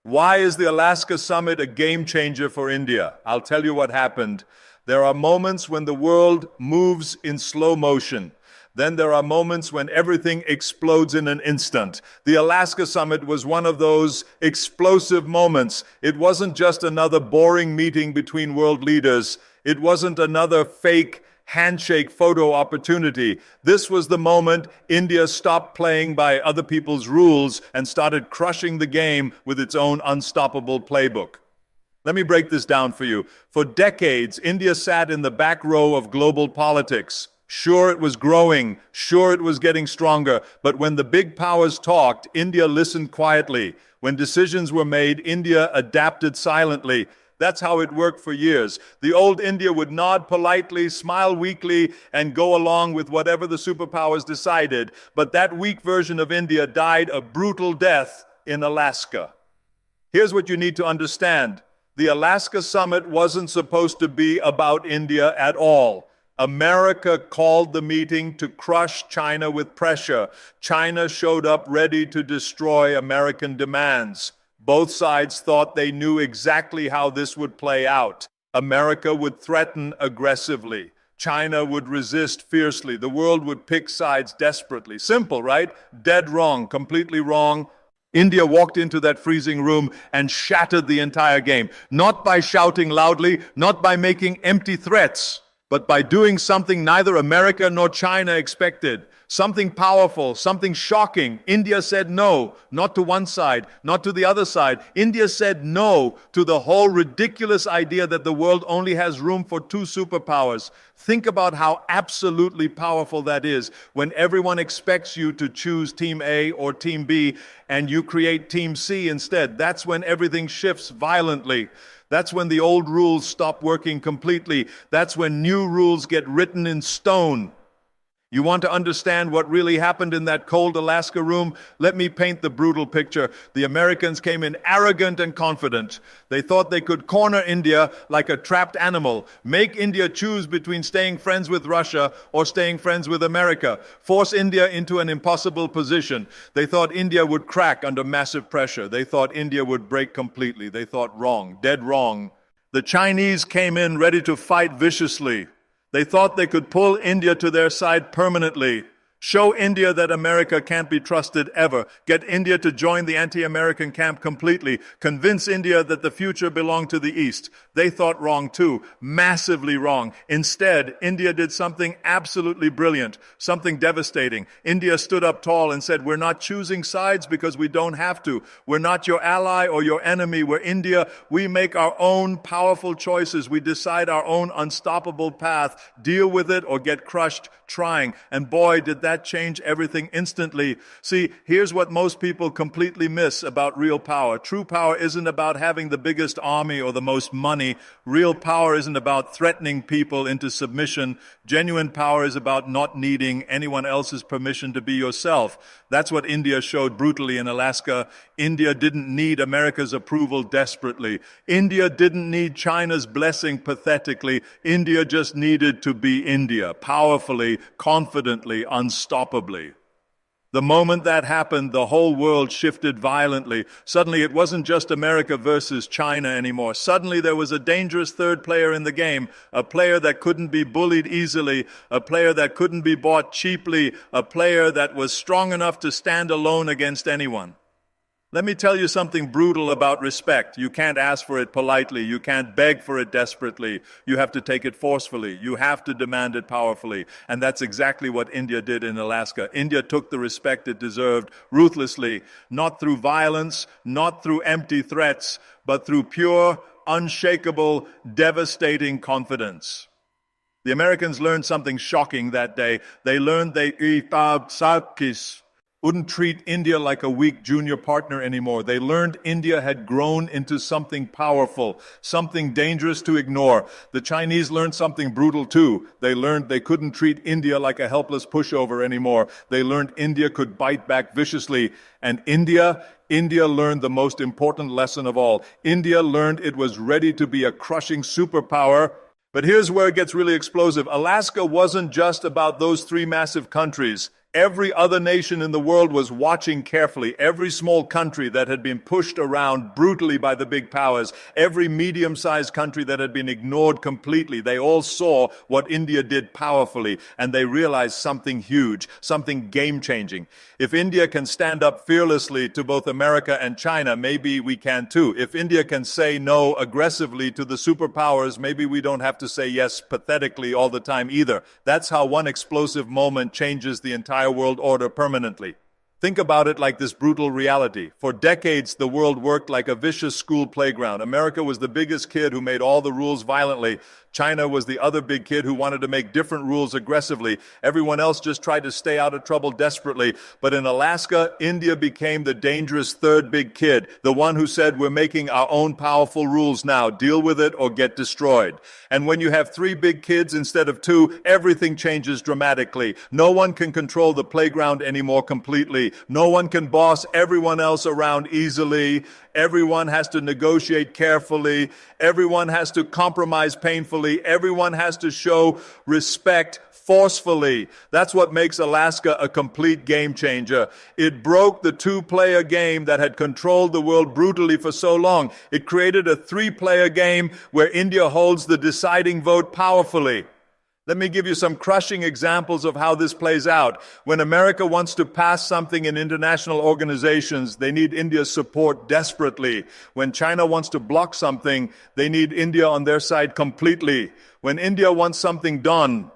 Why is the Alaska summit a game changer for India? I'll tell you what happened. There are moments when the world moves in slow motion. Then there are moments when everything explodes in an instant. The Alaska summit was one of those explosive moments. It wasn't just another boring meeting between world leaders. It wasn't another fake handshake photo opportunity. This was the moment India stopped playing by other people's rules and started crushing the game with its own unstoppable playbook. Let me break this down for you. For decades, India sat in the back row of global politics. Sure, it was growing. Sure, it was getting stronger. But when the big powers talked, India listened quietly. When decisions were made, India adapted silently. That's how it worked for years. The old India would nod politely, smile weakly, and go along with whatever the superpowers decided. But that weak version of India died a brutal death in Alaska. Here's what you need to understand. The Alaska summit wasn't supposed to be about India at all. America called the meeting to crush China with pressure. China showed up ready to destroy American demands. Both sides thought they knew exactly how this would play out. America would threaten aggressively. China would resist fiercely. The world would pick sides desperately. Simple, right? Dead wrong, completely wrong. India walked into that freezing room and shattered the entire game. Not by shouting loudly, not by making empty threats, but by doing something neither America nor China expected. Something powerful, something shocking. India said no, not to one side, not to the other side. India said no to the whole ridiculous idea that the world only has room for two superpowers. Think about how absolutely powerful that is when everyone expects you to choose Team A or Team B and you create Team C instead. That's when everything shifts violently. That's when the old rules stop working completely. That's when new rules get written in stone. You want to understand what really happened in that cold Alaska room? Let me paint the brutal picture. The Americans came in arrogant and confident. They thought they could corner India like a trapped animal, make India choose between staying friends with Russia or staying friends with America, force India into an impossible position. They thought India would crack under massive pressure. They thought India would break completely. They thought wrong, dead wrong. The Chinese came in ready to fight viciously. They thought they could pull India to their side permanently, show India that America can't be trusted ever, get India to join the anti-American camp completely, convince India that the future belonged to the East. They thought wrong too, massively wrong. Instead, India did something absolutely brilliant, something devastating. India stood up tall and said, "We're not choosing sides because we don't have to. We're not your ally or your enemy. We're India. We make our own powerful choices. We decide our own unstoppable path. Deal with it or get crushed trying." And boy, did that change everything instantly. See, here's what most people completely miss about real power. True power isn't about having the biggest army or the most money. Real power isn't about threatening people into submission. Genuine power is about not needing anyone else's permission to be yourself. That's what India showed brutally in Alaska. India didn't need America's approval desperately. India didn't need China's blessing pathetically. India just needed to be India, powerfully, confidently, unstoppably. The moment that happened, the whole world shifted violently. Suddenly, it wasn't just America versus China anymore. Suddenly, there was a dangerous third player in the game, a player that couldn't be bullied easily, a player that couldn't be bought cheaply, a player that was strong enough to stand alone against anyone. Let me tell you something brutal about respect. You can't ask for it politely. You can't beg for it desperately. You have to take it forcefully. You have to demand it powerfully. And that's exactly what India did in Alaska. India took the respect it deserved ruthlessly, not through violence, not through empty threats, but through pure, unshakable, devastating confidence. The Americans learned something shocking that day. They learned they wouldn't treat India like a weak junior partner anymore. They learned India had grown into something powerful, something dangerous to ignore. The Chinese learned something brutal too. They learned they couldn't treat India like a helpless pushover anymore. They learned India could bite back viciously. And India learned the most important lesson of all. India learned it was ready to be a crushing superpower. But here's where it gets really explosive. Alaska wasn't just about those three massive countries. Every other nation in the world was watching carefully. Every small country that had been pushed around brutally by the big powers, every medium-sized country that had been ignored completely, they all saw what India did powerfully, and they realized something huge, something game-changing. If India can stand up fearlessly to both America and China, maybe we can too. If India can say no aggressively to the superpowers, maybe we don't have to say yes pathetically all the time either. That's how one explosive moment changes the entire world order permanently. Think about it like this brutal reality. For decades, the world worked like a vicious school playground. America was the biggest kid who made all the rules violently. China was the other big kid who wanted to make different rules aggressively. Everyone else just tried to stay out of trouble desperately. But in Alaska, India became the dangerous third big kid, the one who said, we're making our own powerful rules now. Deal with it or get destroyed. And when you have three big kids instead of two, everything changes dramatically. No one can control the playground anymore completely. No one can boss everyone else around easily. Everyone has to negotiate carefully. Everyone has to compromise painfully. Everyone has to show respect forcefully. That's what makes Alaska a complete game changer. It broke the two-player game that had controlled the world brutally for so long. It created a three-player game where India holds the deciding vote powerfully. Let me give you some crushing examples of how this plays out. When America wants to pass something in international organizations, they need India's support desperately. When China wants to block something, they need India on their side completely. When India wants something done,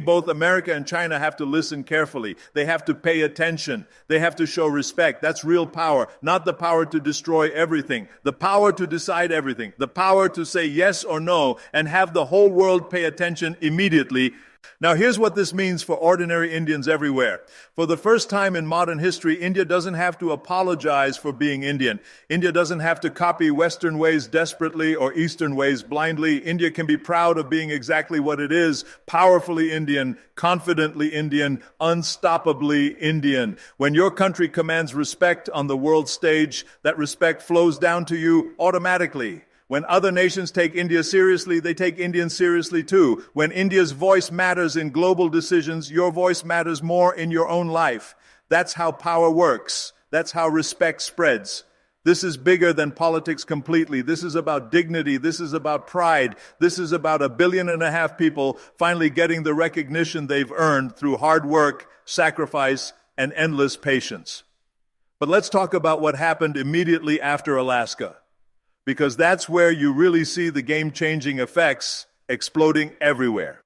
both America and China have to listen carefully. They have to pay attention. They have to show respect. That's real power, not the power to destroy everything, the power to decide everything, the power to say yes or no and have the whole world pay attention immediately. Now, here's what this means for ordinary Indians everywhere. For the first time in modern history, India doesn't have to apologize for being Indian. India doesn't have to copy Western ways desperately or Eastern ways blindly. India can be proud of being exactly what it is, powerfully Indian, confidently Indian, unstoppably Indian. When your country commands respect on the world stage, that respect flows down to you automatically. When other nations take India seriously, they take Indians seriously too. When India's voice matters in global decisions, your voice matters more in your own life. That's how power works. That's how respect spreads. This is bigger than politics completely. This is about dignity. This is about pride. This is about 1.5 billion people finally getting the recognition they've earned through hard work, sacrifice, and endless patience. But let's talk about what happened immediately after Alaska, because that's where you really see the game-changing effects exploding everywhere.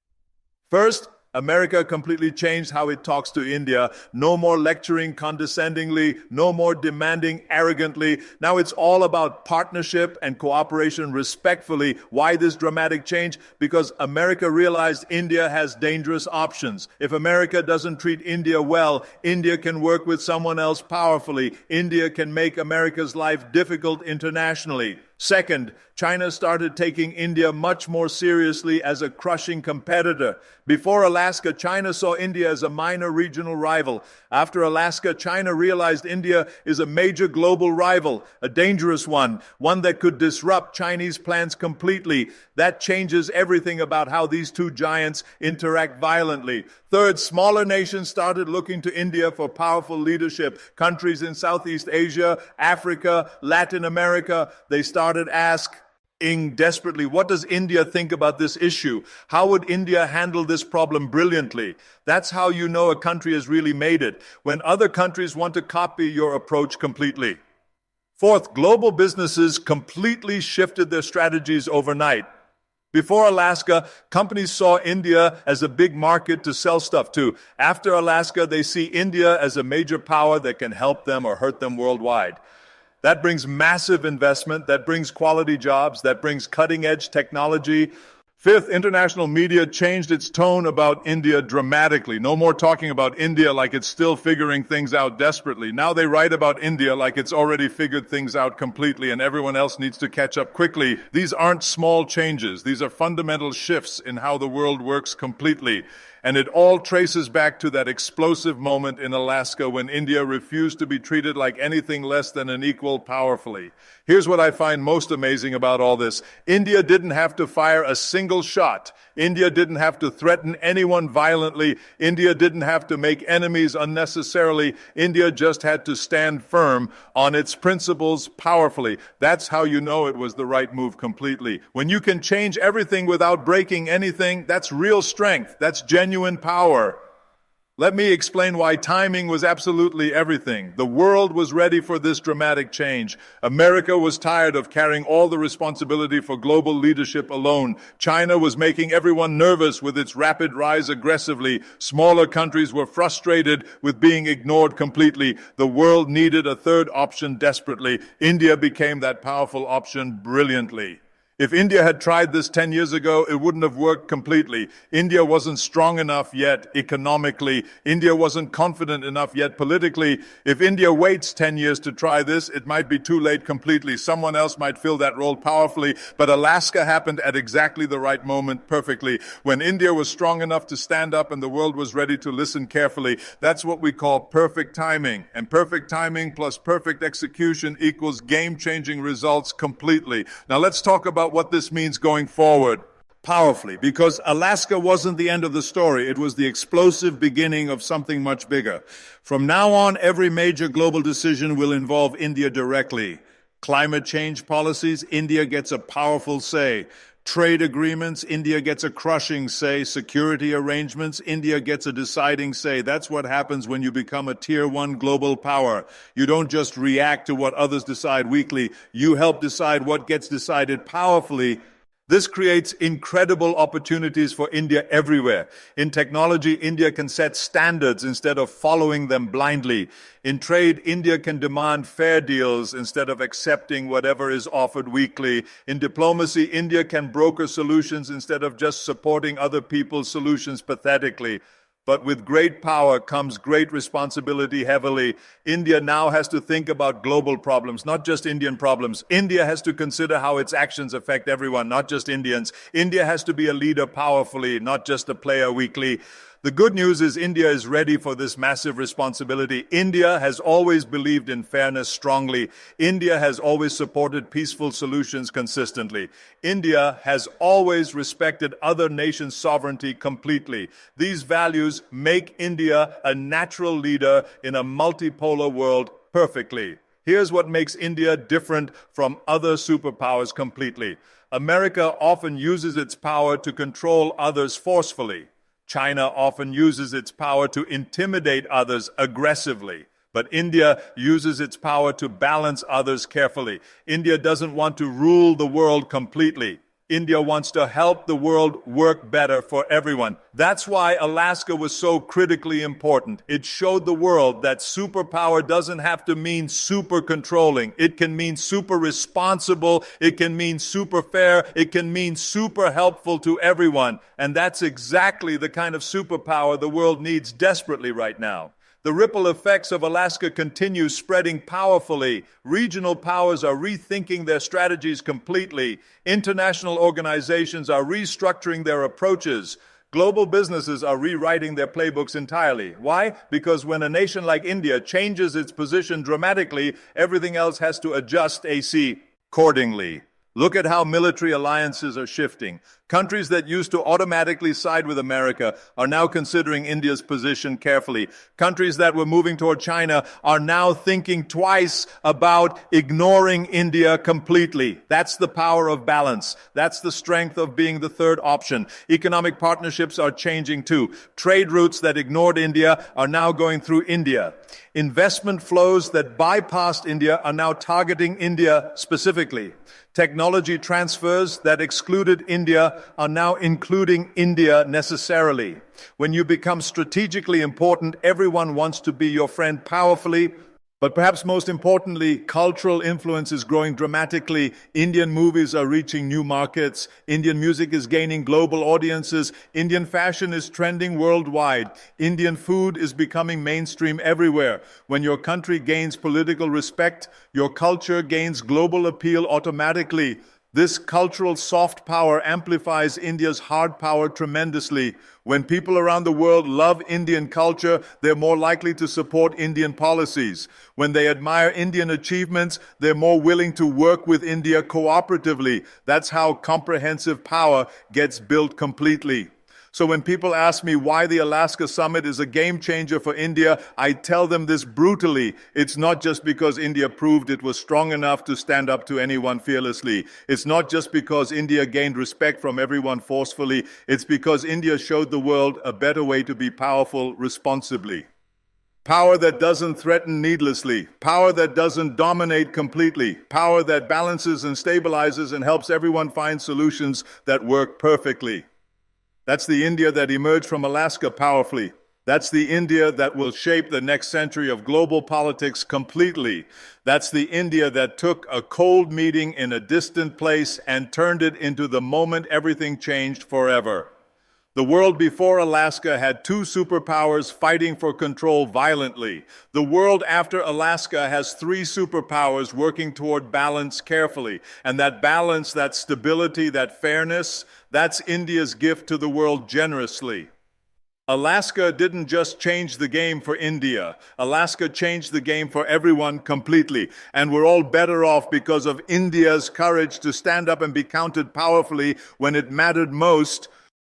First, America completely changed how it talks to India. No more lecturing condescendingly, no more demanding arrogantly. Now it's all about partnership and cooperation respectfully. Why this dramatic change? Because America realized India has dangerous options. If America doesn't treat India well, India can work with someone else powerfully. India can make America's life difficult internationally. Second, China started taking India much more seriously as a crushing competitor. Before Alaska, China saw India as a minor regional rival. After Alaska, China realized India is a major global rival, a dangerous one that could disrupt Chinese plans completely. That changes everything about how these two giants interact violently. Third, smaller nations started looking to India for powerful leadership. Countries in Southeast Asia, Africa, Latin America, they started asking desperately, what does India think about this issue? How would India handle this problem brilliantly? That's how you know a country has really made it, when other countries want to copy your approach completely. Fourth, global businesses completely shifted their strategies overnight. Before Alaska, companies saw India as a big market to sell stuff to. After Alaska, they see India as a major power that can help them or hurt them worldwide. That brings massive investment, that brings quality jobs, that brings cutting-edge technology. Fifth, international media changed its tone about India dramatically. No more talking about India like it's still figuring things out desperately. Now they write about India like it's already figured things out completely and everyone else needs to catch up quickly. These aren't small changes. These are fundamental shifts in how the world works completely. And it all traces back to that explosive moment in Alaska when India refused to be treated like anything less than an equal powerfully. Here's what I find most amazing about all this. India didn't have to fire a single shot. India didn't have to threaten anyone violently. India didn't have to make enemies unnecessarily. India just had to stand firm on its principles powerfully. That's how you know it was the right move completely. When you can change everything without breaking anything, that's real strength. That's genuine power. Let me explain why timing was absolutely everything. The world was ready for this dramatic change. America was tired of carrying all the responsibility for global leadership alone. China was making everyone nervous with its rapid rise aggressively. Smaller countries were frustrated with being ignored completely. The world needed a third option desperately. India became that powerful option brilliantly. If India had tried this 10 years ago, it wouldn't have worked completely. India wasn't strong enough yet economically. India wasn't confident enough yet politically. If India waits 10 years to try this, it might be too late completely. Someone else might fill that role powerfully. But Alaska happened at exactly the right moment perfectly. When India was strong enough to stand up and the world was ready to listen carefully. That's what we call perfect timing. And perfect timing plus perfect execution equals game-changing results completely. Now let's talk about what this means going forward powerfully, because Alaska wasn't the end of the story. It was the explosive beginning of something much bigger. From now on, every major global decision will involve India directly. Climate change policies, India gets a powerful say. Trade agreements, India gets a crushing say. Security arrangements, India gets a deciding say. That's what happens when you become a tier 1 global power. You don't just react to what others decide weakly. You help decide what gets decided powerfully. This creates incredible opportunities for India everywhere. In technology, India can set standards instead of following them blindly. In trade, India can demand fair deals instead of accepting whatever is offered weakly. In diplomacy, India can broker solutions instead of just supporting other people's solutions pathetically. But with great power comes great responsibility heavily. India now has to think about global problems, not just Indian problems. India has to consider how its actions affect everyone, not just Indians. India has to be a leader powerfully, not just a player weakly. The good news is India is ready for this massive responsibility. India has always believed in fairness strongly. India has always supported peaceful solutions consistently. India has always respected other nations' sovereignty completely. These values make India a natural leader in a multipolar world perfectly. Here's what makes India different from other superpowers completely. America often uses its power to control others forcefully. China often uses its power to intimidate others aggressively. But India uses its power to balance others carefully. India doesn't want to rule the world completely. India wants to help the world work better for everyone. That's why Alaska was so critically important. It showed the world that superpower doesn't have to mean super controlling. It can mean super responsible. It can mean super fair. It can mean super helpful to everyone. And that's exactly the kind of superpower the world needs desperately right now. The ripple effects of Alaska continue spreading powerfully. Regional powers are rethinking their strategies completely. International organizations are restructuring their approaches. Global businesses are rewriting their playbooks entirely. Why? Because when a nation like India changes its position dramatically, everything else has to adjust accordingly. Look at how military alliances are shifting. Countries that used to automatically side with America are now considering India's position carefully. Countries that were moving toward China are now thinking twice about ignoring India completely. That's the power of balance. That's the strength of being the third option. Economic partnerships are changing too. Trade routes that ignored India are now going through India. Investment flows that bypassed India are now targeting India specifically. Technology transfers that excluded India are now including India necessarily. When you become strategically important, everyone wants to be your friend powerfully. But perhaps most importantly, cultural influence is growing dramatically. Indian movies are reaching new markets. Indian music is gaining global audiences. Indian fashion is trending worldwide. Indian food is becoming mainstream everywhere. When your country gains political respect, your culture gains global appeal automatically. This cultural soft power amplifies India's hard power tremendously. When people around the world love Indian culture, they're more likely to support Indian policies. When they admire Indian achievements, they're more willing to work with India cooperatively. That's how comprehensive power gets built completely. So when people ask me why the Alaska summit is a game changer for India, I tell them this brutally. It's not just because India proved it was strong enough to stand up to anyone fearlessly. It's not just because India gained respect from everyone forcefully. It's because India showed the world a better way to be powerful responsibly. Power that doesn't threaten needlessly. Power that doesn't dominate completely. Power that balances and stabilizes and helps everyone find solutions that work perfectly. That's the India that emerged from Alaska powerfully. That's the India that will shape the next century of global politics completely. That's the India that took a cold meeting in a distant place and turned it into the moment everything changed forever. The world before Alaska had two superpowers fighting for control violently. The world after Alaska has three superpowers working toward balance carefully. And that balance, that stability, that fairness, that's India's gift to the world generously. Alaska didn't just change the game for India. Alaska changed the game for everyone completely. And we're all better off because of India's courage to stand up and be counted powerfully when it mattered most,